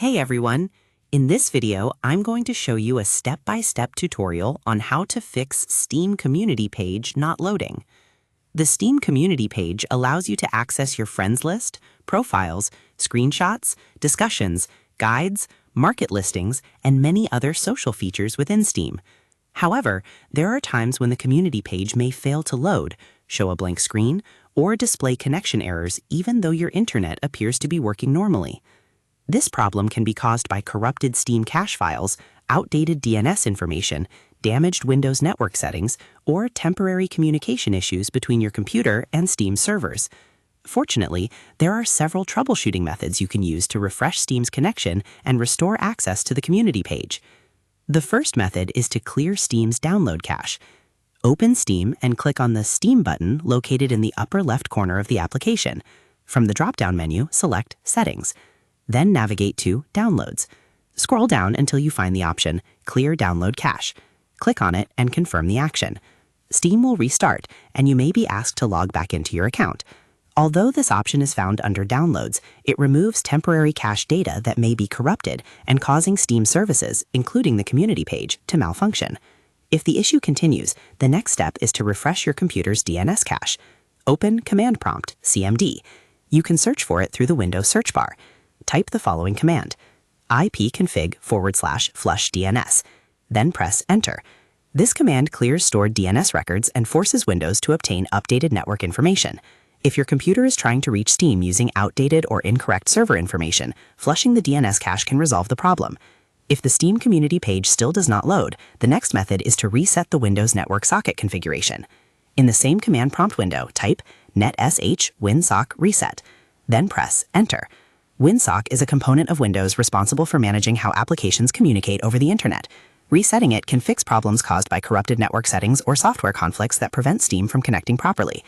Hey everyone! In this video, I'm going to show you a step-by-step tutorial on how to fix Steam community page not loading. The Steam community page allows you to access your friends list, profiles, screenshots, discussions, guides, market listings, and many other social features within Steam. However, there are times when the community page may fail to load, show a blank screen, or display connection errors even though your internet appears to be working normally. This problem can be caused by corrupted Steam cache files, outdated DNS information, damaged Windows network settings, or temporary communication issues between your computer and Steam servers. Fortunately, there are several troubleshooting methods you can use to refresh Steam's connection and restore access to the community page. The first method is to clear Steam's download cache. Open Steam and click on the Steam button located in the upper left corner of the application. From the drop-down menu, select Settings. Then navigate to Downloads. Scroll down until you find the option Clear Download Cache. Click on it and confirm the action. Steam will restart, and you may be asked to log back into your account. Although this option is found under Downloads, it removes temporary cache data that may be corrupted and causing Steam services, including the community page, to malfunction. If the issue continues, the next step is to refresh your computer's DNS cache. Open Command Prompt, CMD. You can search for it through the Windows search bar. Type the following command, ipconfig/flush DNS, then press Enter. This command clears stored DNS records and forces Windows to obtain updated network information. If your computer is trying to reach Steam using outdated or incorrect server information, flushing the DNS cache can resolve the problem. If the Steam community page still does not load, the next method is to reset the Windows network socket configuration. In the same command prompt window, type netsh winsock reset, then press Enter. WinSock is a component of Windows responsible for managing how applications communicate over the internet. Resetting it can fix problems caused by corrupted network settings or software conflicts that prevent Steam from connecting properly.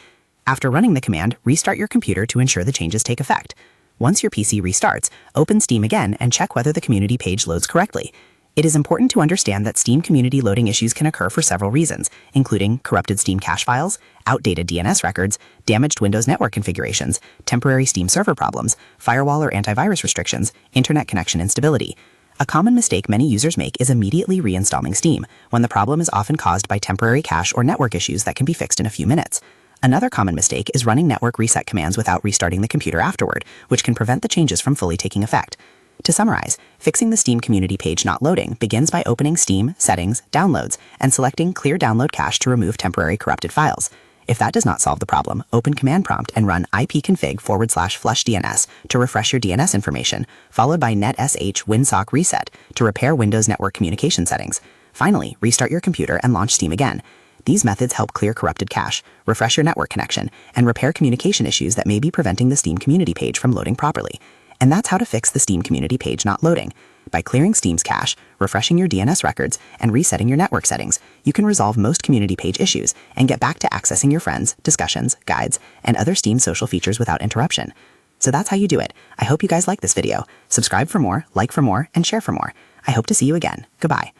After running the command, restart your computer to ensure the changes take effect. Once your PC restarts, open Steam again and check whether the community page loads correctly. It is important to understand that Steam community loading issues can occur for several reasons, including corrupted Steam cache files, outdated DNS records, damaged Windows network configurations, temporary Steam server problems, firewall or antivirus restrictions, internet connection instability. A common mistake many users make is immediately reinstalling Steam, when the problem is often caused by temporary cache or network issues that can be fixed in a few minutes. Another common mistake is running network reset commands without restarting the computer afterward, which can prevent the changes from fully taking effect. To summarize, fixing the Steam community page not loading begins by opening Steam, Settings, Downloads, and selecting Clear Download Cache to remove temporary corrupted files. If that does not solve the problem, open Command Prompt and run ipconfig/flush DNS to refresh your DNS information, followed by netsh winsock reset to repair Windows network communication settings. Finally, restart your computer and launch Steam again. These methods help clear corrupted cache, refresh your network connection, and repair communication issues that may be preventing the Steam community page from loading properly. And that's how to fix the Steam community page not loading. By clearing Steam's cache, refreshing your DNS records, and resetting your network settings, you can resolve most community page issues and get back to accessing your friends, discussions, guides, and other Steam social features without interruption. So that's how you do it. I hope you guys like this video. Subscribe for more, like for more, and share for more. I hope to see you again. Goodbye.